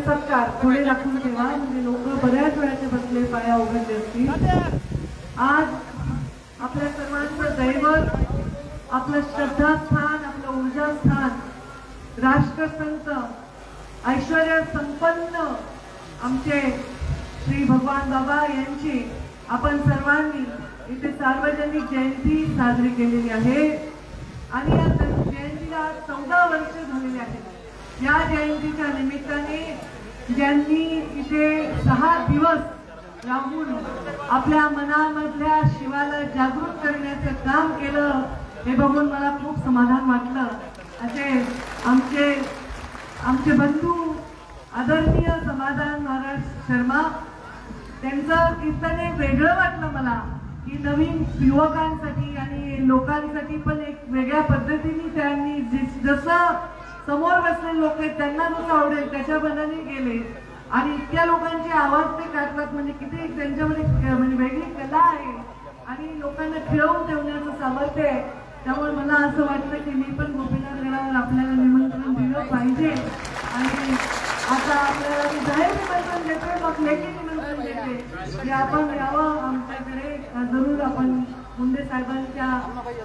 सत्कार पुढे राखून ठेवा, म्हणजे लोक बऱ्याच वेळाचे बसले पाया उघडले असतील. आज आपल्या सर्वांचं दैवत, आपलं श्रद्धास्थान, आपलं ऊर्जास्थान, राष्ट्रसंत, ऐश्वर्य संपन्न आमचे श्री भगवान बाबा यांची आपण सर्वांनी इथे सार्वजनिक जयंती साजरी केलेली आहे. आणि या जयंतीला 14 वर्ष झालेली आहेत. या जयंतीच्या निमित्ताने ज्यांनी इथे 6 दिवस राहून आपल्या मनामधल्या शिवाला जागृत करण्याचं काम केलं, हे बघून मला खूप समाधान वाटलं. असे आमचे बंधू आदरणीय समाधान महाराज शर्मा, त्यांचं कीर्तन एक वेगळं वाटलं मला, की नवीन युवकांसाठी आणि लोकांसाठी पण एक वेगळ्या पद्धतीने त्यांनी जसं समोर बसलेले लोक आहेत त्यांना जसं आवडेल त्याच्या मनाने गेले आणि इतक्या लोकांचे आवाज ते काढतात. म्हणजे किती त्यांच्यामध्ये म्हणजे वेगळी कला आहे आणि लोकांना खिळवून ठेवण्याचं सामर्थ्य आहे. त्यामुळे मला असं वाटतं की मी पण गोपीनाथ गडावर आपल्याला निमंत्रण दिलं पाहिजे. आणि आता आपल्याला मी जाहीर निमंत्रण देते, मग लेखी निमंत्रण देते की आपण यावं आमच्याकडे. जरूर आपण मुंडे साहेबांच्या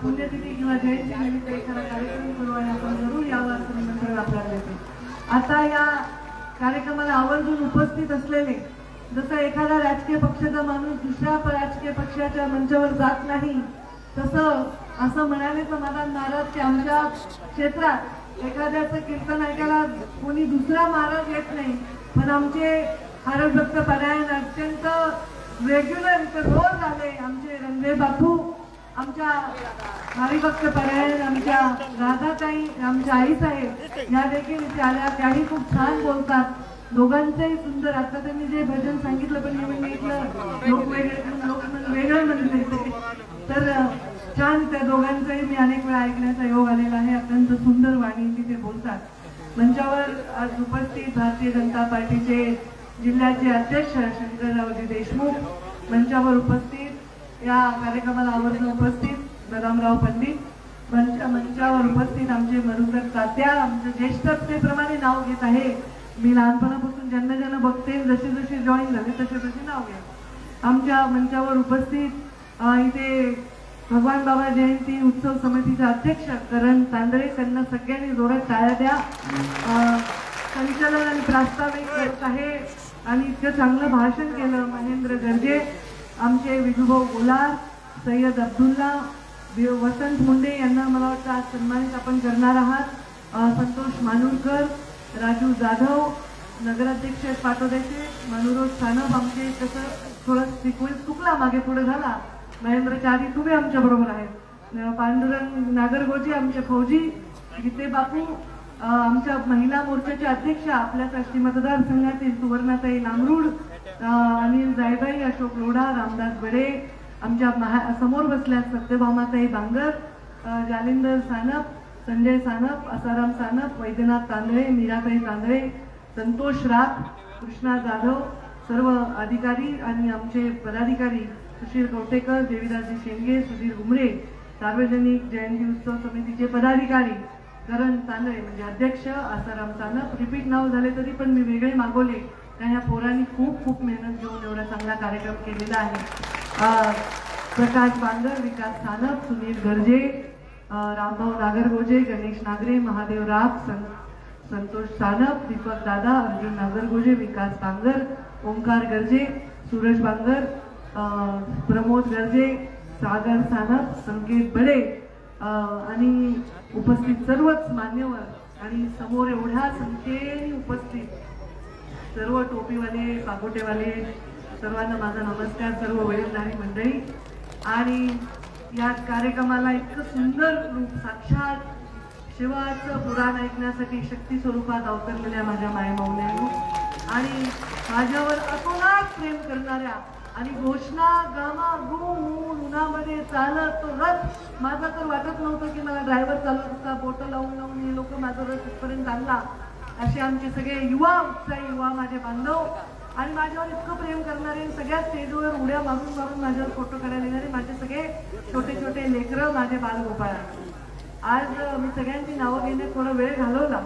पुण्यतिथी किंवा जयंती निमित्त एखादा कार्यक्रम करू आणि आपण जरूर यावं असं निमंत्रण आपल्याला देते. आता या कार्यक्रमाला आवर्जून उपस्थित असलेले, जसं एखादा राजकीय पक्षाचा माणूस दुसऱ्या राजकीय पक्षाच्या मंचावर जात नाही, तसं असं म्हणाले समाधान महाराज की आमच्या क्षेत्रात एखाद्याचं कीर्तन ऐकायला कोणी दुसरा महाराज येत नाही, पण आमचे हरभक्त परायण अत्यंत रेग्युलर इथे रोज आले. आमचे रणवे बापू, आमच्या हरिभक्त परायण आमच्या राधाताई, आमच्या आईसाहेब या देखील इथे आल्या. त्याही खूप छान बोलतात. दोघांचंही सुंदर. आता त्यांनी जे भजन सांगितलं पण मी इथलं लोक वेगळं म्हणले तर छान. त्या दोघांचंही मी अनेक वेळा ऐकण्याचा योग आलेला आहे. अत्यंत सुंदर वाणी तिथे बोलतात. मंचावर आज उपस्थित भारतीय जनता पार्टीचे जिल्ह्याचे अध्यक्ष शंकररावजी देशमुख, मंचावर उपस्थित या कार्यक्रमाला आवर्जून उपस्थित बदामराव पंडित, मंचावर उपस्थित आमचे मधुकर तात्या, आमच्या ज्येष्ठतेप्रमाणे नाव घेत आहे. मी लहानपणापासून ज्यांना बघते, जसे जॉईन झाले तसे नाव घ्या. आमच्या मंचावर उपस्थित इथे भगवान बाबा जयंती उत्सव समितीचे अध्यक्ष करण तांदळे, त्यांना सगळ्यांनी जोरात टाळ्या द्या. संचालन आणि प्रास्ताविक करत आहे आणि इतकं चांगलं भाषण केलं महेंद्र गर्जे, आमचे विजूभाऊ गोलार, सय्यद अब्दुल्ला, वसंत मुंडे यांना मला वाटतं आज सन्मानित आपण करणार आहात. संतोष मानुरकर, राजू जाधव, नगराध्यक्ष पाटोद्याचे, मनोरोज सानप, आमचे कसं थोडं सिक्वेन्स चुकला, मागे पुढे झाला. महेंद्र चारी तुम्ही आमच्या बरोबर आहेत. पांडुरंग नागरगोजे, आमचे फौजी, गीते बापू, आमच्या महिला मोर्चाचे अध्यक्ष, आपल्या आष्टी मतदारसंघातील सुवर्णाताई लांबरूड, अनिल जायबाई, अशोक लोढा, रामदास बडे, आमच्या समोर बसल्या सत्यभामाताई बांगर, जालिंदर सानप, संजय सानप, असाराम सानप, वैद्यनाथ तांदळे, मीराताई तांदळे, संतोष राख, कृष्णा जाधव, सर्व अधिकारी आणि आमचे पदाधिकारी, सुशील कवटेकर, देवीदासजी शेंगे, सुधीर उमरे, सार्वजनिक जयंती उत्सव समितीचे पदाधिकारी, करण तांदळे म्हणजे अध्यक्ष, आसाराम सानप. रिपीट नाव झाले तरी पण मी वेगळे मागवले, कारण या पोरांनी खूप मेहनत घेऊन एवढा चांगला कार्यक्रम केलेला आहे. प्रकाश बांगर, विकास सानप, सुनील गर्जे, रामभाऊ नागरगोजे, गणेश नागरे, महादेव राख, संतोष सानप, दीपक दादा, अर्जुन नागरगोजे, विकास बांगर, ओंकार गर्जे, सूरज बांगर, प्रमोद गर्जे, सागर सानप, संकेत बडे आणि उपस्थित सर्वच मान्यवर आणि समोर एवढ्या संख्येने उपस्थित सर्व टोपीवाले, पागोटेवाले, सर्वांना माझा नमस्कार. सर्व वडीलधारी मंडळी आणि या कार्यक्रमाला इतकं सुंदर रूप, साक्षात शिवाचं पुराण ऐकण्यासाठी शक्ती स्वरूपात अवतरलेल्या माझ्या मायमाऊल्यांनो आणि माझ्यावर अतोनात प्रेम करणाऱ्या आणि घोषणा गामा गुण उन्हामध्ये चालत तो रथ, माझा तर वाटत नव्हतं की मला ड्रायव्हर चालवत होता, बोटं लावून हे लोक माझा रथ इथपर्यंत आणला. असे आमचे सगळे युवा, उत्साही युवा माझे बांधव आणि माझ्यावर इतकं प्रेम करणारे, सगळ्या स्टेजवर उड्या मारून माझ्यावर फोटो काढायला येणारे माझे सगळे छोटे लेकरं, माझे बालगोपाळ. आज मी सगळ्यांची नावं घेण्यात थोडा वेळ घालवला,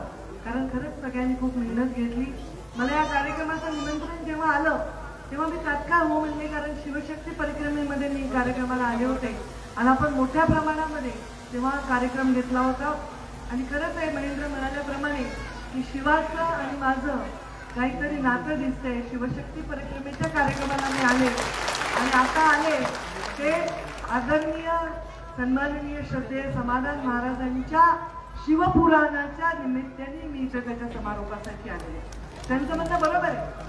कारण खरंच सगळ्यांनी खूप मेहनत घेतली. मला या कार्यक्रमाचं निमंत्रण जेव्हा आलं तेव्हा मी तात्काळ हो म्हणले, कारण शिवशक्ती परिक्रमेमध्ये मी कार्यक्रमाला आले होते आणि आपण मोठ्या प्रमाणामध्ये तेव्हा कार्यक्रम घेतला होता. आणि खरंच आहे महेंद्र म्हणाल्याप्रमाणे की शिवाचं आणि माझं काहीतरी नातं दिसतंय. शिवशक्ती परिक्रमेच्या कार्यक्रमाला मी आले आणि आता आले ते आदरणीय सन्माननीय श्रद्धेय समाधान महाराजांच्या शिवपुराणाच्या निमित्ताने मी इथं त्याच्या समारोपासाठी आले. त्यांचं म्हणणं बरोबर आहे,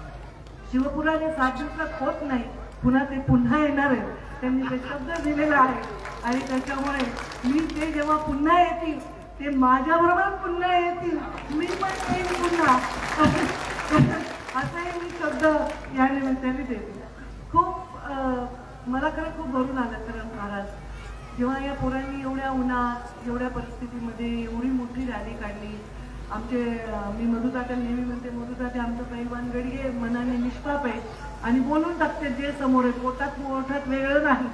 शिवपुराण हे 7 दिवसात होत नाही, पुन्हा ते पुन्हा येणार आहे. त्यांनी ते शब्द दिलेला आहे आणि त्याच्यामुळे मी ते जेव्हा पुन्हा येतील ते माझ्याबरोबर पुन्हा येतील, मी पण येईन पुन्हा असाही मी शब्द या निमित्ताने देते. खूप मला खरं खूप भरून आलं खरं महाराज, जेव्हा या पोरांनी एवढ्या उन्हात एवढ्या परिस्थितीमध्ये एवढी मोठी रॅली काढली. आमचे मी मधुतात्या नेहमी म्हणते, मधुतात्या आमचं पैलवान गडगे मनाने निष्पाप आहे आणि बोलून टाकते जे समोर आहे, पोटात मोठात वेगळं नाही.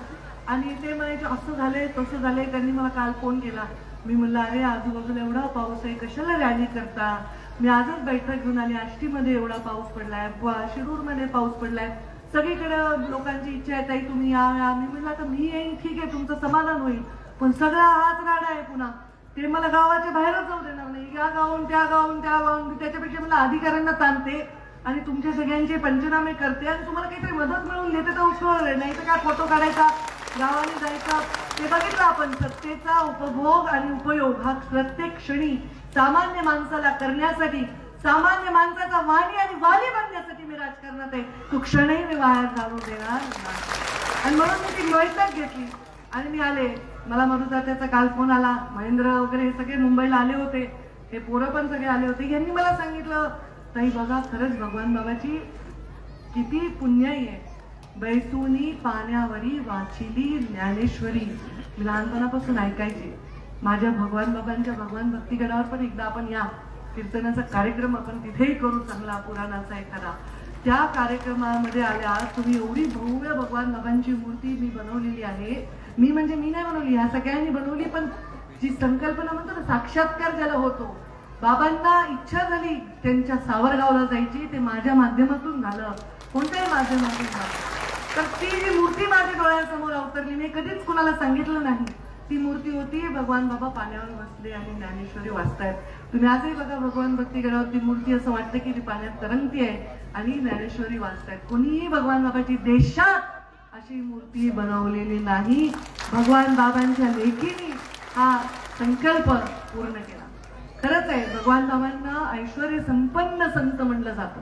आणि ते म्हणायचे असं झालंय तसं झालंय. त्यांनी मला काल फोन केला, मी म्हणलं अरे आजूबाजूला एवढा पाऊस आहे, कशाला रॅली करता. मी आजच बैठक घेऊन आली, आष्टीमध्ये एवढा पाऊस पडलाय, शिरूरमध्ये पाऊस पडलाय, सगळीकडे लोकांची इच्छा आहे ताई तुम्ही या. मी म्हणलं आता मी येईन, ठीक आहे तुमचं समाधान होईल, पण सगळा हाच राडा आहे पुन्हा. ते मला गावाच्या बाहेरच जाऊ देणार नाही, या गावून त्या गावून त्या गावून. त्याच्यापेक्षा मला अधिकाऱ्यांना ताणते आणि तुमच्या सगळ्यांचे पंचनामे करते आणि तुम्हाला काहीतरी मदत मिळवून देते तर उपयोग आहे, नाही तर काय फोटो काढायचा गावाने जायचं. ते बघितलं आपण, सत्तेचा उपभोग आणि उपयोग हा प्रत्येक क्षणी सामान्य माणसाला करण्यासाठी, सामान्य माणसाचा वाणी आणि वाली बनण्यासाठी मी राजकारणात आहे. तो क्षणही मी बाहेर जाणून देणार नाही. आणि म्हणून मी ती बैठक घेतली आणि मी आले. मला मधुतात्याचा काल फोन आला, महेंद्र वगैरे हे सगळे मुंबईला आले होते, हे पोरं पण सगळे आले होते. यांनी मला सांगितलं ताई बघा खरंच भगवान बाबाची किती पुण्याई आहे, बैसुनी पाण्यावरी वाचिली ज्ञानेश्वरी. मी लहानपणापासून ऐकायचे. माझ्या भगवान बाबांच्या भगवान भक्तीगडावर पण एकदा आपण या, कीर्तनाचा कार्यक्रम आपण तिथेही करू चांगला पुराणाचा एखादा. त्या कार्यक्रमामध्ये आल्या, तुम्ही एवढी भव्य भगवान बाबांची मूर्ती मी बनवलेली आहे. मी म्हणजे मी नाही बनवली, ह्या सगळ्यांनी बनवली, पण जी संकल्पना म्हणतो ना साक्षात्कार ज्याला होतो, बाबांना इच्छा झाली त्यांच्या सावरगावला जायची, ते माझ्या माध्यमातून झालं, कोणत्याही माध्यमातून झालं. तर ती जी मूर्ती माझ्या डोळ्यासमोर अवतरली, मी कधीच कुणाला सांगितलं नाही. ती मूर्ती होती भगवान बाबा पाण्यावर बसले आणि ज्ञानेश्वरी वाचतायत. तुम्ही आजही बघा भगवान भक्तीगडावर ती मूर्ती, असं वाटतं की ती पाण्यात तरंगती आहे आणि ज्ञानेश्वरी वाचतायत. कोणीही भगवान बाबाची देशात अशी मूर्ती बनवलेली नाही. भगवान बाबांच्या लेखीने हा संकल्प पूर्ण केला. खरंच आहे, भगवान बाबांना ऐश्वर्य संपन्न संत म्हणलं जातं.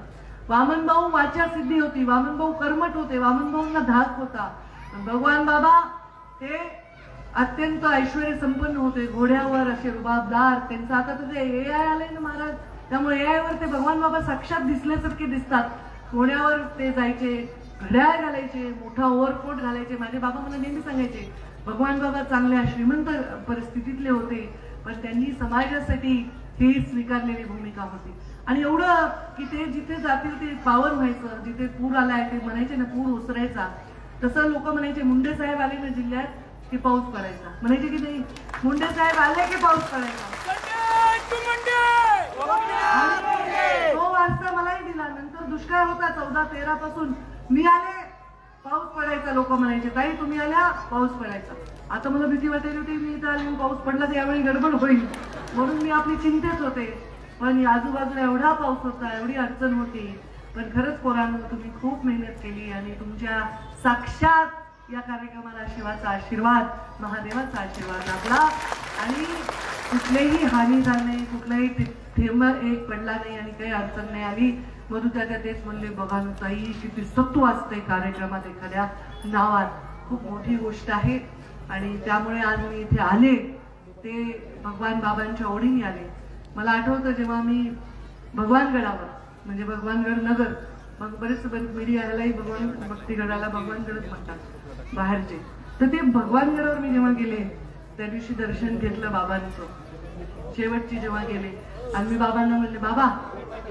वामनभाऊ वाचा सिद्धी होती, वामनभाऊ कर्मठ होते, वामनभाऊंना धाक होता. भगवान बाबा हे अत्यंत ऐश्वर्य संपन्न होते, घोड्यावर असे रुबाबदार. त्यांचं आता तुझे AI आलंय ना महाराज, त्यामुळे AI वर ते भगवान बाबा साक्षात दिसल्यासारखे दिसतात. घोड्यावर ते जायचे, घड्याळ घालायचे, मोठा ओव्हरकोट घालायचे. माझे बाबा मला नेहमी सांगायचे भगवान बाबा चांगल्या श्रीमंत परिस्थितीतले होते, पण त्यांनी समाजासाठी ही स्वीकारलेली भूमिका होती. आणि एवढं की ते जिथे जातील ते पावन व्हायचं. जिथे पूर आलाय ते म्हणायचे ना पूर ओसरायचा, तसं लोक म्हणायचे मुंडे साहेब आले ना जिल्ह्यात की पाऊस पडायचा. म्हणायचे की नाही मुंडे साहेब आले की पाऊस पडायचा. तो वारसा मलाही दिला. नंतर दुष्काळ होता 14-13 पासून, मी आले पाऊस पडायचा. लोक म्हणायचे ताई तुम्ही आल्या पाऊस पडायचा. आता मला भीती वाटायची होती, मी इथं आले पाऊस पडला तर यावेळी गडबड होईल, म्हणून मी आपली चिंतेत होते. पण आजूबाजूला एवढा पाऊस होता, एवढी अडचण होती. पण खरंच पोरांनो तुम्ही खूप मेहनत केली आणि तुमच्या साक्षात या कार्यक्रमाला शिवाचा आशीर्वाद, महादेवाचा आशीर्वाद लाभला आणि कुठलीही हानी झाली नाही, कुठलाही थेंब एक पडला नाही आणि काही अडचण नाही आली. मधुतात्या तेच म्हणले बघा ना ताई किती सत्व असते कार्यक्रमात, एखाद्या नावात खूप मोठी गोष्ट आहे. आणि त्यामुळे आज मी इथे आले ते भगवान बाबांच्या ओढीने आले. मला आठवतं जेव्हा मी भगवानगडावर म्हणजे भगवानगड नगर, मग बरेच मीडियालाही भगवान भक्तीगडाला भगवानगडच म्हणतात बाहेरचे, तर ते भगवानगडावर मी जेव्हा गेले त्या दिवशी दर्शन घेतलं बाबांचं. शेवटची जेव्हा गेले आणि मी बाबांना म्हणले बाबा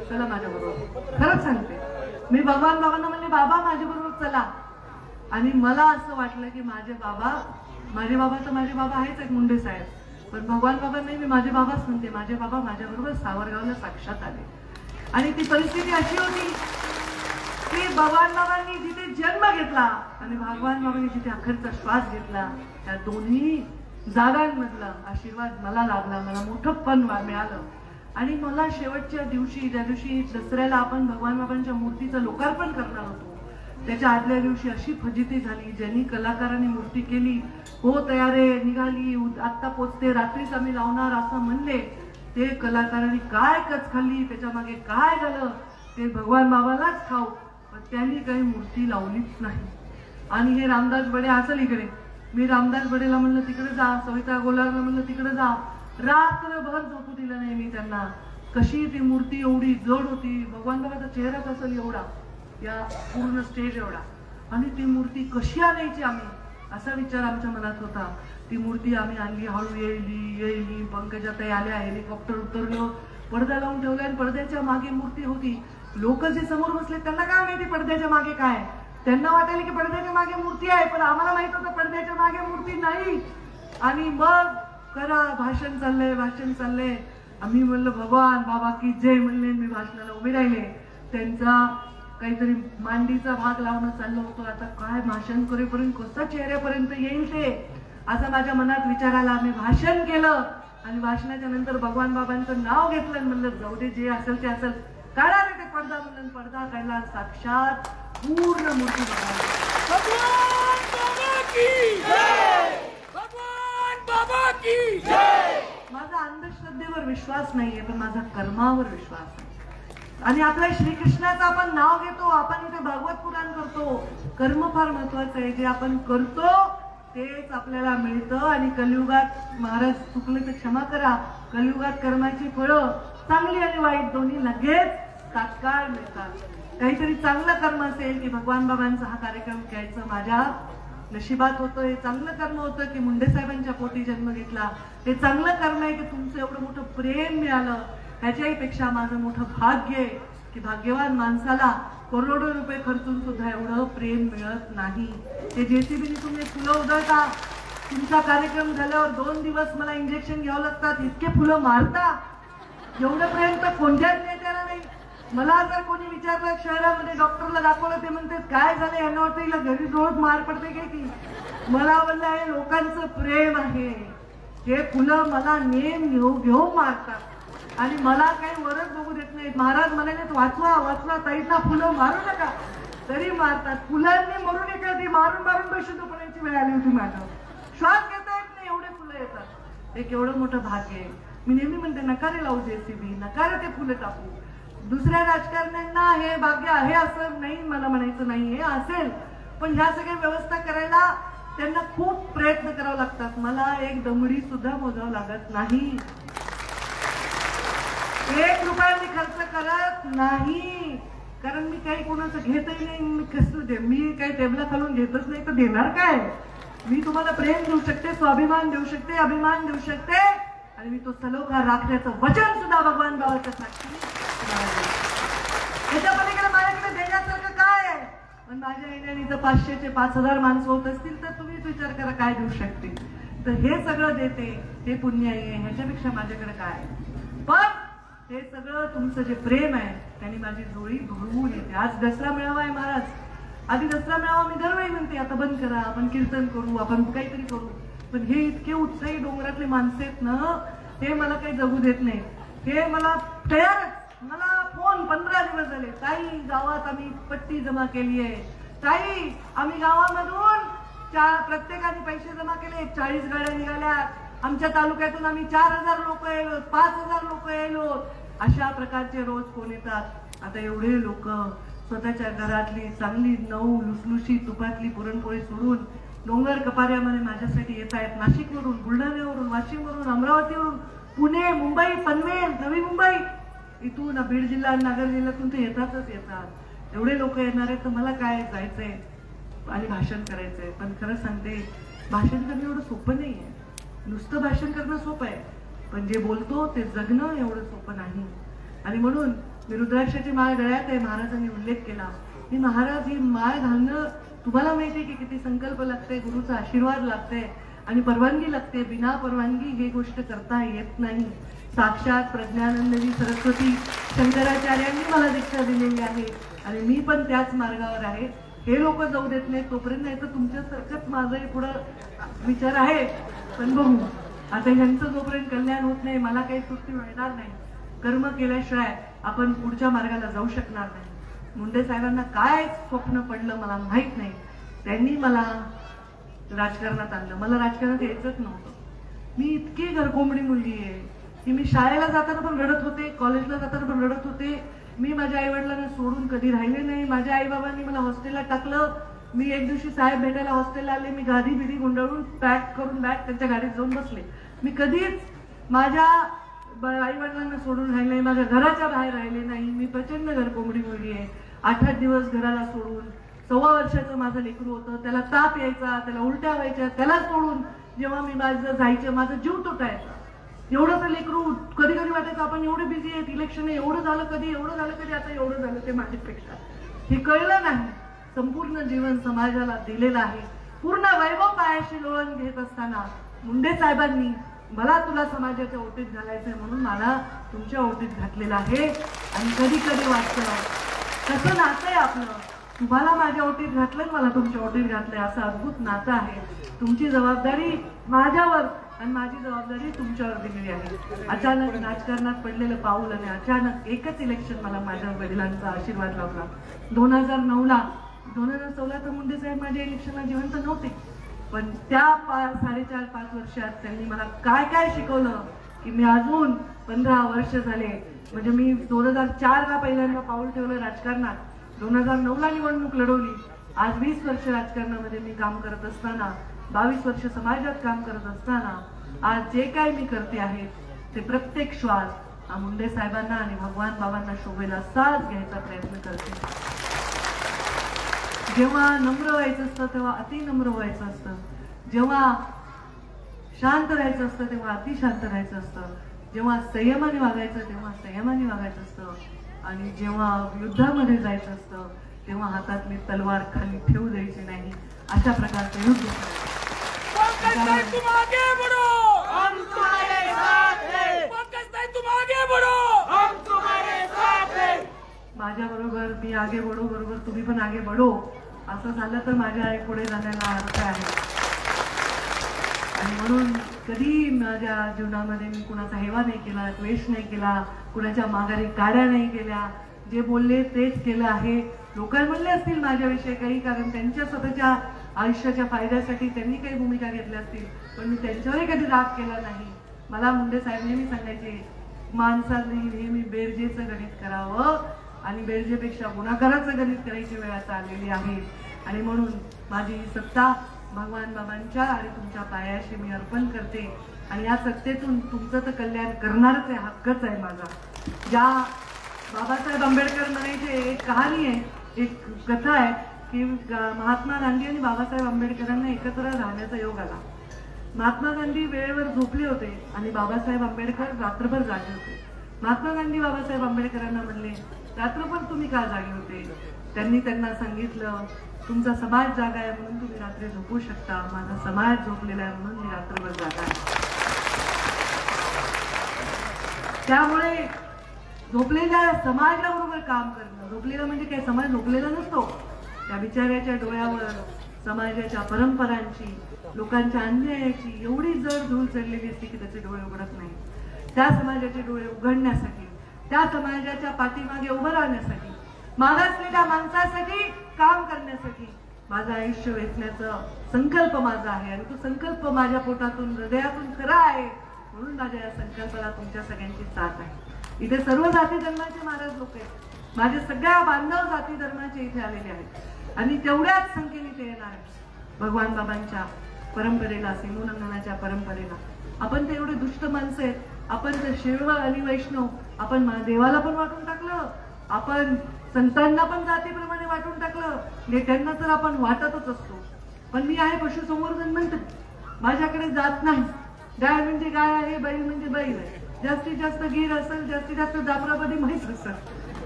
चला माझ्याबरोबर. खरंच सांगते, मी भगवान बाबांना म्हणले बाबा माझ्याबरोबर चला. आणि मला असं वाटलं की माझे बाबा तर माझे बाबा आहेच एक मुंडे साहेब, पण भगवान बाबा नाही, मी माझे बाबाच म्हणते. माझे बाबा माझ्याबरोबर सावरगावला साक्षात आले. आणि ती परिस्थिती अशी होती की भगवान बाबांनी जिथे जन्म घेतला आणि भगवान बाबांनी जिथे अखेरचा श्वास घेतला, त्या दोन्ही जागांमधला आशीर्वाद मला लाभला, मला मोठं पण मिळालं. आणि मला शेवटच्या दिवशी, ज्या दिवशी दसऱ्याला आपण भगवान बाबांच्या मूर्तीचं लोकार्पण करणार होतो, त्याच्या आदल्या दिवशी अशी फजिती झाली. ज्यांनी कलाकारांनी मूर्ती केली, हो तयारे निघाली, आत्ता पोचते, रात्रीच आम्ही लावणार असं म्हणले, ते कलाकारांनी काय कच खाल्ली, त्याच्या मागे काय झालं ते भगवान बाबालाच ठाऊ, पण त्यांनी काही मूर्ती लावलीच नाही. आणि हे रामदास बडे असेल इकडे, मी रामदास बडेला म्हणलं तिकडे जा, सविता गोलारला म्हणलं तिकडे जा, रात्रभर झोपू दिलं नाही मी त्यांना. कशी ती मूर्ती एवढी जड होती, भगवान बाबाचा चेहराच असेल एवढा, या पूर्ण स्टेज एवढा, आणि ती मूर्ती कशी आणायची आम्ही असा विचार आमच्या मनात होता. ती मूर्ती आम्ही आणली, हळू येईली, पंकजाताई आल्या, हेलिकॉप्टर उतरलो, पडदा लावून ठेवला आणि पडद्याच्या मागे मूर्ती होती. लोक जे समोर बसले त्यांना काय माहिती पडद्याच्या मागे काय, त्यांना वाटायला की पडद्याच्या मागे मूर्ती आहे, पण आम्हाला माहित होतं पडद्याच्या मागे मूर्ती नाही. आणि मग करा भाषण चाललंय. आम्ही म्हणलं भगवान बाबा की जय म्हणले, मी भाषणाला उभे राहिले. त्यांचा काहीतरी मांडीचा भाग लावणं चाललं होतं. आता काय भाषण करेपर्यंत कसं चेहऱ्यापर्यंत येईल ते असं माझ्या मनात विचार आला. मी भाषण केलं आणि भाषणाच्या नंतर भगवान बाबांचं नाव घेतलं आणि म्हणलं जाऊ दे, जे असेल ते असेल, काढा रे ते पडदा म्हणून. पडदा काढला, साक्षात पूर्ण मूर्ती माझा अंधश्रद्धेवर विश्वास नाहीये, पण माझा कर्मावर विश्वास आहे. आणि आपल्या श्रीकृष्णाचं आपण नाव घेतो, आपण इथे भागवत पुराण करतो, कर्म फार महत्वाचं आहे. जे आपण करतो तेच आपल्याला मिळतं. आणि कलियुगात महाराज चुकले तर क्षमा करा, कलियुगात कर्माची फळं चांगली आणि वाईट दोन्ही लगेच तात्काळ मिळतात. काहीतरी चांगलं कर्म असेल की भगवान बाबांचा हा कार्यक्रम घ्यायचं माझ्या नशिबात होतं, हे चांगलं कर्म होतं की मुंडे साहेबांच्या पोटी जन्म घेतला, हे चांगलं कर्म आहे की तुमचं एवढं मोठं प्रेम मिळालं. ह्याच्याही पेक्षा माझं मोठं भाग्य आहे की भाग्यवान माणसाला करोडो रुपये खर्चून सुद्धा एवढं प्रेम मिळत नाही. ते जेसीबीने तुम्ही फुलं उधळता, तुमचा कार्यक्रम झाल्यावर 2 दिवस मला इंजेक्शन घ्यावं लागतात, इतके फुलं मारता, एवढं प्रेम तर कोणत्याच नेत्याला नाही. मला जर कोणी विचारलं शहरामध्ये डॉक्टरला दाखवलं, ते म्हणतात काय झालं, यांना वाटतं हिला घरी रोज मार पडते काय की. मला म्हणलं हे लोकांचं प्रेम आहे, हे फुलं मला नेम घेऊन मारतात आणि मला काही वरच बघू देत नाहीत. महाराज म्हणाले वाचवा ताईंना फुलं मारू नका, तरी मारतात. फुलांनी मरून येतात, मारून बेशुद्ध पडायची वेळ आली होती. माझं श्वास घेता येत नाही, एवढे फुलं येतात. एक एवढं मोठं भाग्य आहे. मी नेहमी म्हणते नका रे लावू जेसीबी, नका रे ते फुलं टाकू. दुसऱ्या राजकारण्यांना हे भाग्य आहे असं नाही, मला म्हणायचं नाही, हे असेल, पण ह्या सगळ्या व्यवस्था करायला त्यांना खूप प्रयत्न करावे लागतात. मला एक दमडी सुद्धा मोजावं लागत नाही, 1 रुपया मी खर्च करत नाही, कारण मी काही कोणाचं घेतही नाही. मी कसं दे, मी काही टेबला खालून घेतच नाही तर देणार काय. मी तुम्हाला प्रेम देऊ शकते, स्वाभिमान देऊ शकते, अभिमान देऊ शकते, आणि मी तो सलोखा राखण्याचं वचन सुद्धा भगवान बाबाच्या साक्षी. याच्या पलीकडे माझ्याकडे देण्यासारखं काय आहे. पण माझ्या येण्याने जर 500 चे 5000 माणसं होत असतील तर तुम्हीच विचार करा काय देऊ शकते. तर हे सगळं देते, हे पुण्य आहे, ह्याच्यापेक्षा माझ्याकडे काय. पण हे सगळं तुमचं जे प्रेम आहे त्यांनी माझी डोळी भरवून येते. आज दसरा मेळावा आहे महाराज, आधी दसरा मेळावा मी दरवेळी म्हणते आता बंद करा, आपण कीर्तन करू, आपण काहीतरी करू, पण हे इतके उत्साही डोंगरातले माणसं आहेत ना, हे मला काही जगू देत नाही. हे मला तयारच, मला फोन 15 दिवस झाले, ताई गावात आम्ही पट्टी जमा केली आहे, ताई आम्ही गावामधून प्रत्येकाने पैसे जमा केले, 40 गाड्या निघाल्या, आमच्या तालुक्यातून आम्ही 4000 लोक येलो, 5000 लोक येलो, अशा प्रकारचे रोज फोन येतात. आता एवढे लोक स्वतःच्या घरातली चांगली नऊ लुसलुशी तुपातली पुरणपोळी सोडून डोंगर कपाऱ्यामध्ये माझ्यासाठी येत आहेत. नाशिकवरून, बुलढाण्यावरून, वाशिमवरून, अमरावतीवरून, पुणे, मुंबई, पनवेल, नवी मुंबई, इथून बीड जिल्हा, नगर जिल्ह्यातून ते येतातच येतात. एवढे लोक येणार आहेत तर मला काय जायचंय आणि भाषण करायचंय. पण खरं सांगते, भाषण करणं एवढं सोपं नाहीये. नुसतं भाषण करणं सोपं आहे, पण जे बोलतो ते जगणं एवढं सोपं नाही. आणि म्हणून मी रुद्राक्षाची माळ गळ्यात आहे, महाराजांनी उल्लेख केला. ही महाराज ही माळ घालणं तुम्हाला माहिती आहे की किती संकल्प लागते, गुरुचा आशीर्वाद लागते आणि परवानगी लागते. बिना परवानगी ही गोष्ट करता येत नाही. साक्षात प्रज्ञानंदजी सरस्वती शंकराचार्यांनी मला दीक्षा दिलेली आहे आणि मी पण त्याच मार्गावर आहे. हे लोक जाऊ देत नाही तोपर्यंत, नाही तर तुमच्यासारखंच माझंही पुढं विचार आहे. पण बघू आता ह्यांचं जोपर्यंत कल्याण होत नाही मला काही सुट्टी मिळणार नाही. कर्म केल्याशिवाय आपण पुढच्या मार्गाला जाऊ शकणार नाही. मुंडे साहेबांना काय स्वप्न पडलं मला माहित नाही. त्यांनी मला राजकारणात आणलं. मला राजकारणात यायचंच नव्हतं. मी इतकी घरकोंबडी मुलगी आहे की मी शाळेला जाताना पण रडत होते, कॉलेजला जाताना पण रडत होते. मी माझ्या आईवडिलांना सोडून कधी राहिले नाही. माझ्या आई बाबांनी मला हॉस्टेलला टाकलं. मी एक दिवशी साहेब भेटायला हॉस्टेलला आले. मी गादी बिडी गुंडाळून पॅक करून बॅग त्यांच्या गाडीत जाऊन बसले. मी कधीच माझ्या आई वडिलांना सोडून राहिले नाही, माझ्या घराच्या बाहेर राहिले नाही. मी प्रचंड घरकोंबडी मुलगी आहे. 8-8 दिवस घराला सोडून 1.25 वर्षाचं माझं लेकरू होतं. त्याला ताप यायचा, त्याला उलट्या व्हायच्या, त्याला सोडून जेव्हा मी माझं जायचं माझा जीव तुटायचा. एवढं तर लेकरू कधी कधी वाटायचं आपण एवढे बिझी आहेत, इलेक्शन आहे, एवढं झालं कधी, एवढं झालं कधी, आता एवढं झालं ते माझ्यापेक्षा. हे कळलं नाही. संपूर्ण जीवन समाजाला दिलेलं आहे. पूर्ण वैभव पायाशी लोळण घेत असताना मुंडे साहेबांनी मला तुला समाजाच्या ओटीत घालायचंय म्हणून मला तुमच्या ओटीत घातलेलं आहे. आणि कधी कधी वाटतं कसं नातं आहे आपलं. तुम्हाला माझ्या ओटीत घातलं, मला तुमच्या ओटीत घातलंय, असं अद्भुत नातं आहे. तुमची जबाबदारी माझ्यावर आणि माझी जबाबदारी तुमच्यावर दिलेली आहे. अचानक राजकारणात पडलेलं पाऊल आणि अचानक एकच इलेक्शन मला माझ्या वडिलांचा आशीर्वाद लावला. 2014 तर मुंडे साहेब माझ्या इलेक्शनला जिवंत नव्हते. पण त्या 4.5-5 वर्षात त्यांनी मला काय काय शिकवलं की मी अजून 15 वर्ष झाले. म्हणजे मी 2004ला पहिल्यांदा पाऊल ठेवलं राजकारणात. 2009ला निवडणूक लढवली. आज 20 वर्ष राजकारणामध्ये मी काम करत असताना, 22 वर्ष समाजात काम करत असताना आज जे काय मी करते आहे ते प्रत्येक श्वास हा मुंडे साहेबांना आणि भगवान बाबांना शोभेला असाच घ्यायचा प्रयत्न करते. जेव्हा नम्र व्हायचं असतं तेव्हा अतिनम्र व्हायचं असतं. जेव्हा शांत राहायचं असतं तेव्हा अतिशांत राहायचं असतं. जेव्हा संयमाने वागायचं तेव्हा संयमाने वागायचं असतं. आणि जेव्हा युद्धामध्ये जायचं असतं तेव्हा हातातली तलवार खाली ठेवू द्यायची नाही. अशा प्रकारचं युद्ध. माझ्या बरोबर मी आगे बढो बरोबर तुम्ही पण आगे बढो. असं झालं तर माझ्या पुढे जाण्याला अर्थ आहे. आणि म्हणून कधी माझ्या जीवनामध्ये मी कुणाचा हेवा नाही केला, द्वेष नाही केला, कुणाच्या माघारी काड्या नाही केल्या. जे बोलले तेच केलं आहे. लोक म्हणले असतील माझ्याविषयी काही, कारण त्यांच्या स्वतःच्या आयुष्याच्या फायद्यासाठी त्यांनी काही भूमिका घेतल्या असतील, पण मी त्यांच्यावरही कधी राग केला नाही. मला मुंडे साहेब नेहमी सांगायचे माणसाने नेहमी बेरजेचं गणित करावं आणि बेरजेपेक्षा गुन्हागाराचं गणित करायची वेळ आता आलेली आहे. आणि म्हणून माझी सत्ता भगवान बाबांच्या आणि तुमच्या पायाशी मी अर्पण करते. आणि या सत्तेतून तुमचं तर कल्याण करणारच आहे, हक्कच आहे माझा. ज्या बाबासाहेब आंबेडकर म्हणायचे, एक कहाणी आहे, एक कथा आहे की महात्मा गांधी आणि बाबासाहेब आंबेडकरांना एकत्र राहण्याचा योग आला. महात्मा गांधी वेळेवर झोपले होते आणि बाबासाहेब आंबेडकर रात्रभर जागे होते. महात्मा गांधी बाबासाहेब आंबेडकरांना म्हणले, रात्रभर तुम्ही का जागे होते? त्यांनी त्यांना सांगितलं, तुमचा समाज जागा आहे म्हणून तुम्ही रात्री झोपू शकता, माझा समाज झोपलेला आहे म्हणून मी रात्रभर जागा आहे. त्यामुळे झोपलेल्या समाजाबरोबर काम करणं, झोपलेला म्हणजे काय, समाज झोपलेला नसतो. त्या बिचाऱ्याच्या डोळ्यावर समाजाच्या परंपरांची, लोकांच्या अन्यायाची एवढी जड धूळ चढलेली असते की त्याचे डोळे उघडत नाही. त्या समाजाचे डोळे उघडण्यासाठी, त्या समाजाच्या पाठीमागे उभं राहण्यासाठी, मागासलेल्या माणसासाठी काम करण्यासाठी माझं आयुष्य वेचण्याचा संकल्प माझा आहे. आणि तो संकल्प माझ्या पोटातून, हृदयातून खरा आहे. म्हणून माझ्या या संकल्पाला तुमच्या सगळ्यांची साथ आहे. इथे सर्व जाती धर्माचे महाराज लोक आहेत. माझे सगळ्या बांधव जाती धर्माचे इथे आलेले आहेत आणि तेवढ्याच संख्येने ते येणार आहेत भगवान बाबांच्या परंपरेला, सिमोनंदनाच्या परंपरेला. आपण ते एवढे दुष्ट माणसं आहेत. आपण तर शिव आणि वैष्णव, आपण देवाला पण वाटून टाकलं, आपण संतांना पण जातीप्रमाणे वाटून टाकलं, नेत्यांना तर आपण वाटतच असतो. पण मी आहे पशुसंवर्धन म्हणते, माझ्याकडे जात नाही. गाय म्हणजे गाय आहे, बैल म्हणजे बैल आहे. जास्तीत जास्त गीर असेल, जास्तीत जास्त जाफराबादी म्हैस असेल,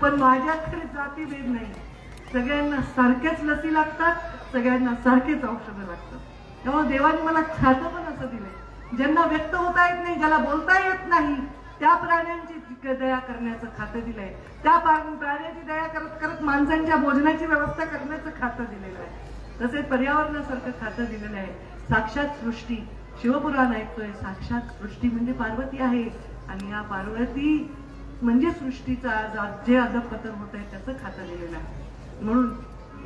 पण माझ्याकडे जाती भेद नाही. सगळ्यांना सारख्याच लसी लागतात, सगळ्यांना सारखेच औषधं लागतात. त्यामुळे देवाने मला खातं पण असं दिलंय, ज्यांना व्यक्त होता येत नाही, ज्याला बोलता येत नाही, त्या प्राण्यांची दया करण्याचं खातं दिलंय, त्या प्राण्याची दया करत करत माणसांच्या भोजनाची व्यवस्था करण्याचं खातं दिलेलं आहे. तसेच पर्यावरणासारखं खातं दिलेलं आहे. साक्षात सृष्टी, शिवपुराण ऐकतोय, साक्षात सृष्टी म्हणजे पार्वती आहे आणि या पार्वती म्हणजे सृष्टीचा जे अधपतन होत आहे त्याचं खातं दिलेलं आहे. म्हणून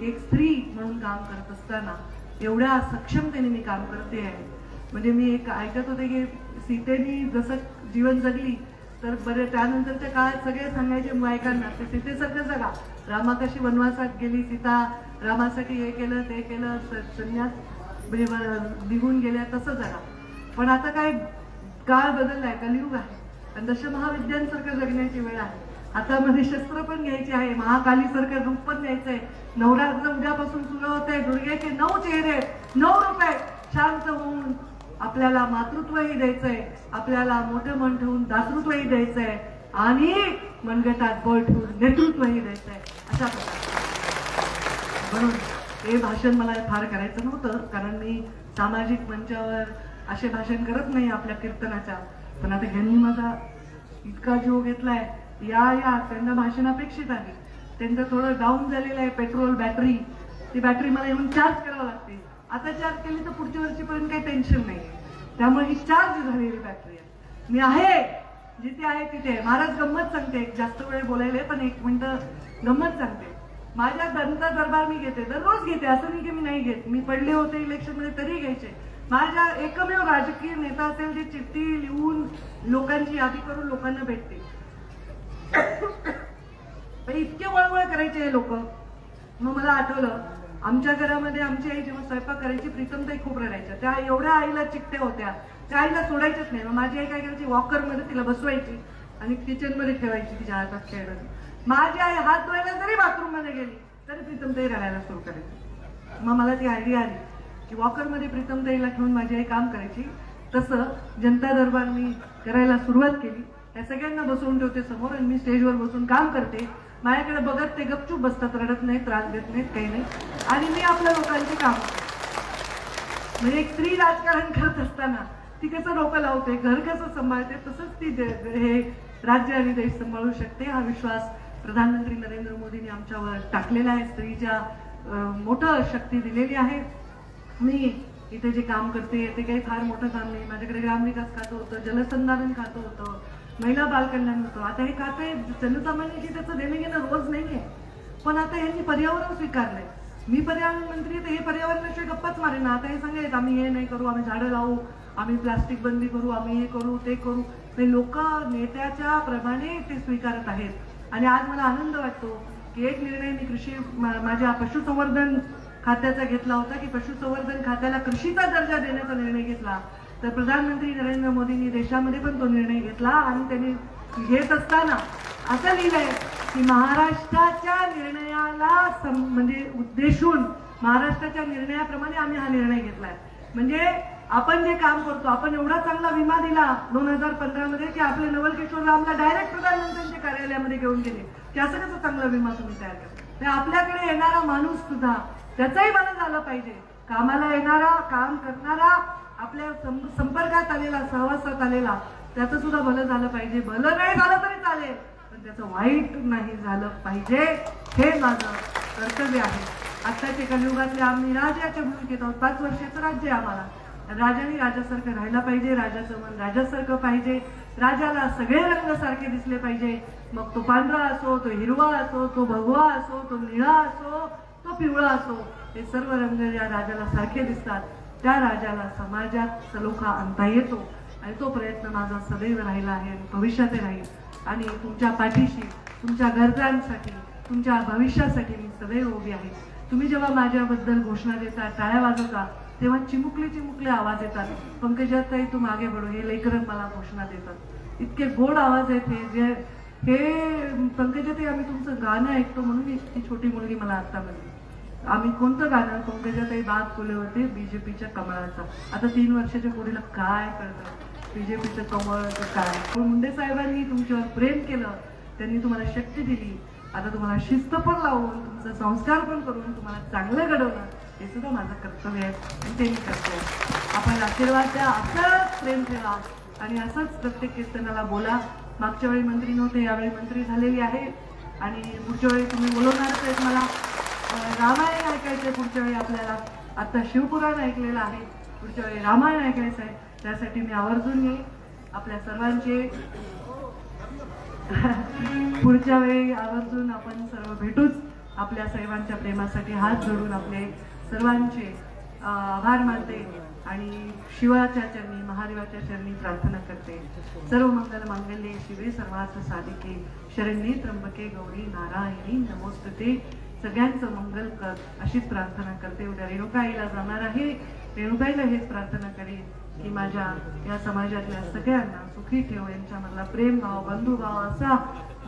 एक स्त्री म्हणून काम करत असताना एवढ्या सक्षमतेने मी काम करते आहे. म्हणजे मी एक ऐकत होते की सीतेने जसं जीवन जगली तर बरे त्यानंतरच्या काळात सगळे सांगायचे बायकांना ते सीतेसारखं जगा. रामा कशी वनवासात गेली, सीता रामासाठी हे केलं ते केलं, संन्यास म्हणजे निघून गेल्या, तसं जगा. पण आता काय काळ बदललाय, कलियुग आहे आणि दशमहाविद्यांसारखं जगण्याची वेळ आहे. हातामध्ये शस्त्र पण घ्यायचे आहे, महाकालीसारखं रूप पण घ्यायचंय. नवरात्र उद्यापासून सुरू होत आहे. दुर्गेचे 9 चेहरे 9 रूप आहेत. शांत होऊन आपल्याला मातृत्वही द्यायचंय, आपल्याला मोठं मन ठेवून दातृत्वही द्यायचंय आणि मनगटात बळ ठेवून नेतृत्वही द्यायचंय. अशा प्रकारे म्हणून हे भाषण मला फार करायचं नव्हतं, कारण मी सामाजिक मंचावर असे भाषण करत नाही आपल्या कीर्तनाच्या. पण आता ह्यांनी माझा इतका जीव घेतलाय, या त्यांना भाषण अपेक्षित आहे. त्यांचं थोडं डाऊन झालेलं आहे पेट्रोल, बॅटरी. ती बॅटरी मला येऊन चार्ज करावं लागते. आता चार्ज केली तर पुढच्या वर्षीपर्यंत काही टेन्शन नाही. त्यामुळे ही चार्ज झालेली बॅटरी आहे. मी आहे जिथे आहे तिथे. महाराज गंमत सांगते, जास्त वेळ बोलायला पण 1 मिनिटं गंमत सांगते. माझ्या दंत दरबार मी घेते, दररोज घेते, असं नाही की मी नाही घेत. मी पडले होते इलेक्शन मध्ये तरी घ्यायचे. माझ्या एकमेव राजकीय नेता असेल जे चिठ्ठी लिहून लोकांची यादी करून लोकांना भेटते. इतके वळवळ करायचे हे लोक. मग मला आठवलं आमच्या घरामध्ये आमची आई जेव्हा स्वयंपाक करायची, प्रीतमताई खूप रडायच्या. त्या एवढ्या आईला चिकट्या होत्या, त्या आईला सोडायच्याच नाही. मग माझी आई काय करायची, वॉकरमध्ये तिला बसवायची आणि किचनमध्ये ठेवायची तिच्या हातात खेळत. माझी आई हात धुवायला जरी बाथरूम मध्ये गेली तरी प्रीतमताई रडायला सुरू करायची. मग मला ती आयडिया आली की वॉकरमध्ये प्रीतमताईला ठेवून माझी आई काम करायची. तसं जनता दरबार मी करायला सुरुवात केली. या सगळ्यांना बसवून ठेवते समोर आणि मी स्टेजवर बसून काम करते. माझ्याकडे बघत ते गपचूप बसतात, रडत नाहीत, त्रास देत नाहीत, काही नाही. आणि मी आपल्या लोकांची काम, म्हणजे एक स्त्री राजकारण करत असताना ती कसं डोकं लावते, घर कसं सांभाळते, तसंच ती हे राज्य आणि देश सांभाळू शकते. हा विश्वास प्रधानमंत्री नरेंद्र मोदींनी आमच्यावर टाकलेला आहे. स्त्रीच्या मोठं शक्ती दिलेली आहे. मी इथे जे काम करते ते काही फार मोठं काम नाही. माझ्याकडे ग्रामविकास खातं होतं, जलसंधारण खातं होतं, महिला बालकल्याण होतं. आता हे खाते जनसामान्याची त्याचं देणं घेणं रोज नाहीये. पण आता यांनी पर्यावरण स्वीकारलंय. मी पर्यावरण मंत्री, तर हे पर्यावरणाशिवाय गप्पाच मारे ना. आता हे सांगायचं आम्ही हे नाही करू, आम्ही झाडं लावू, आम्ही प्लास्टिक बंदी करू, आम्ही हे करू ते करू. ते लोक नेत्याच्या प्रमाणे ते स्वीकारत आहेत. आणि आज मला आनंद वाटतो की एक निर्णय मी कृषी माझ्या पशुसंवर्धन खात्याचा घेतला होता की पशुसंवर्धन खात्याला कृषीचा दर्जा देण्याचा निर्णय घेतला. तर प्रधानमंत्री नरेंद्र मोदींनी देशामध्ये पण तो निर्णय घेतला आणि त्यांनी घेत असताना असं लिहिलंय की महाराष्ट्राच्या निर्णयाला म्हणजे उद्देशून महाराष्ट्राच्या निर्णयाप्रमाणे आम्ही हा निर्णय घेतलाय. म्हणजे आपण जे काम करतो, आपण एवढा चांगला विमा दिला 2015 मध्ये की आपले नवल किशोर रामला डायरेक्ट प्रधानमंत्र्यांच्या कार्यालयामध्ये घेऊन गेले की असं कसं चांगला विमा तुम्ही तयार करता. आपल्याकडे येणारा माणूस सुद्धा त्याचंही भलं झालं पाहिजे. कामाला येणारा, काम करणारा, आपल्या संपर्कात आलेला, सहवासात आलेला, त्याचं सुद्धा भलं झालं पाहिजे. भलं नाही झालं तरी चालेल, पण त्याचं वाईट नाही झालं पाहिजे, हे माझं कर्तव्य आहे. आत्ताच्या कलियुगातले आम्ही राजाच्या भूमिकेत आहोत. 5 वर्षाचं राज्य आहे आम्हाला. राजाने राजासारखं राहायला पाहिजे, राजाचं मन राजासारखं पाहिजे, राजाला सगळे रंग सारखे दिसले पाहिजे. मग तो पांढरा असो, तो हिरवा असो, तो भगवा असो, तो निळा असो, तो पिवळा असो, हे सर्व रंग या राजाला सारखे दिसतात. त्या राजाला समाजात सलोखा आणता येतो आणि तो प्रयत्न माझा सदैव राहिला आहे आणि भविष्यातही राहील. आणि तुमच्या पाठीशी, तुमच्या गरजांसाठी, तुमच्या भविष्यासाठी मी सदैव उभी आहे. तुम्ही जेव्हा माझ्याबद्दल घोषणा देता, टाळ्या वाजवता, तेव्हा चिमुकले चिमुकले आवाज येतात. पंकजाताई तू मागे बढो, हे लेकरं मला घोषणा देतात. इतके गोड आवाज आहेत हे पंकजाताई आम्ही तुमचं गाणं ऐकतो म्हणून इतकी छोटी मुलगी मला आता म्हणली. आम्ही कोणतं गाणं, पंकजाताई बाग फुले होते बीजेपीच्या कमळाचा. आता 3 वर्षाच्या पोरीला काय कळतं बीजेपीचं कमळ काय. पण मुंडे साहेबांनी तुमच्यावर प्रेम केलं, त्यांनी तुम्हाला शक्ती दिली. आता तुम्हाला शिस्त पण लावून, तुमचा संस्कार पण करून तुम्हाला चांगलं घडवलं, हे सुद्धा माझं कर्तव्य आहे आणि ते मी करते. आपण आशीर्वाद द्या, असंच प्रेम ठेवा. आणि असंच प्रत्येक कीर्तनाला बोला. मागच्या वेळी मंत्री नव्हते, यावेळी मंत्री झालेली आहे आणि पुढच्या वेळी तुम्ही बोलवणारच आहेत. मला रामायण ऐकायचं पुढच्या वेळी आपल्याला. आता शिवपुराण ऐकलेलं आहे, पुढच्या वेळी रामायण ऐकायचं आहे. त्यासाठी मी आवर्जून येईल. आपल्या सर्वांचे पुढच्या वेळी आवर्जून आपण सर्व भेटूच. आपल्या सर्वांच्या प्रेमासाठी हात जोडून आपले सर्वांचे आभार मानते आणि शिवाच्या चरणी, महादेवाच्या चरणी प्रार्थना करते. सर्व मंगल मांगल्ये शिवे सर्वार्थ साधिके शरण्ये त्र्यंबके गौरी नारायणी नमोस्तुते. सगळ्यांचं मंगल कर अशीच प्रार्थना करते. उद्या रेणुकाईला जाणार आहे. रेणुकाईला हेच प्रार्थना करेन की माझ्या या समाजातल्या सगळ्यांना सुखी ठेव. यांच्यामधला प्रेम भाव, बंधुभाव असा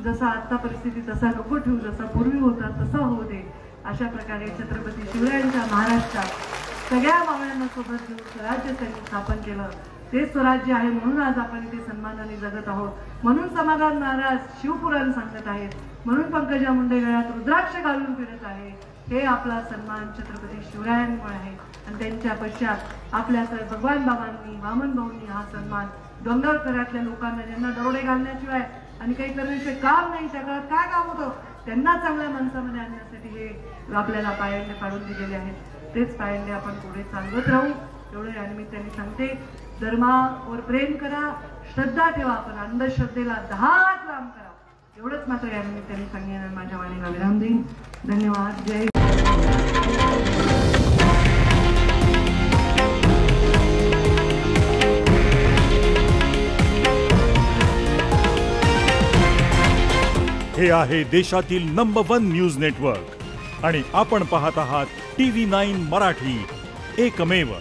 जसा आता परिस्थिती तसा नको ठेवू, जसा पूर्वी होता तसा होऊ दे. अशा प्रकारे छत्रपती शिवरायांच्या महाराष्ट्रात सगळ्या मावळ्यांना सोबत घेऊन स्वराज्य त्यांनी स्थापन केलं. ते स्वराज्य आहे म्हणून आज आपण इथे सन्मानाने जगत आहोत. म्हणून समाधान महाराज शिवपुराण सांगत आहेत. म्हणून पंकजा मुंडे गळ्यात रुद्राक्ष घालून फिरत आहे. हे आपला सन्मान छत्रपती शिवरायांमुळे आहे. आणि त्यांच्या पश्चात आपल्या भगवान बाबांनी, वामन भाऊंनी हा सन्मान डोंगरकरातल्या लोकांना, ज्यांना दरोडे घालण्याशिवाय आणि काही करण्याशिवाय काम नाही, त्या काळात काय काम होतं, त्यांना चांगल्या माणसामध्ये आणण्यासाठी हे आपल्याला पायंडे पाडून दिलेले आहेत. तेच पायंडे आपण पुढे चालवत राहू. एवढं या निमित्ताने सांगते. धर्मावर प्रेम करा, श्रद्धा ठेवा, पण अंधश्रद्धेला 10 हात लांब करा. एवढंच मात्र या निमित्ताने सांगेन. माझ्या वाणीला विराम देईन. धन्यवाद. जय. हे आहे देशातील नंबर 1 न्यूज नेटवर्क आणि आपण पाहत आहात TV9 मराठी, एकमेव.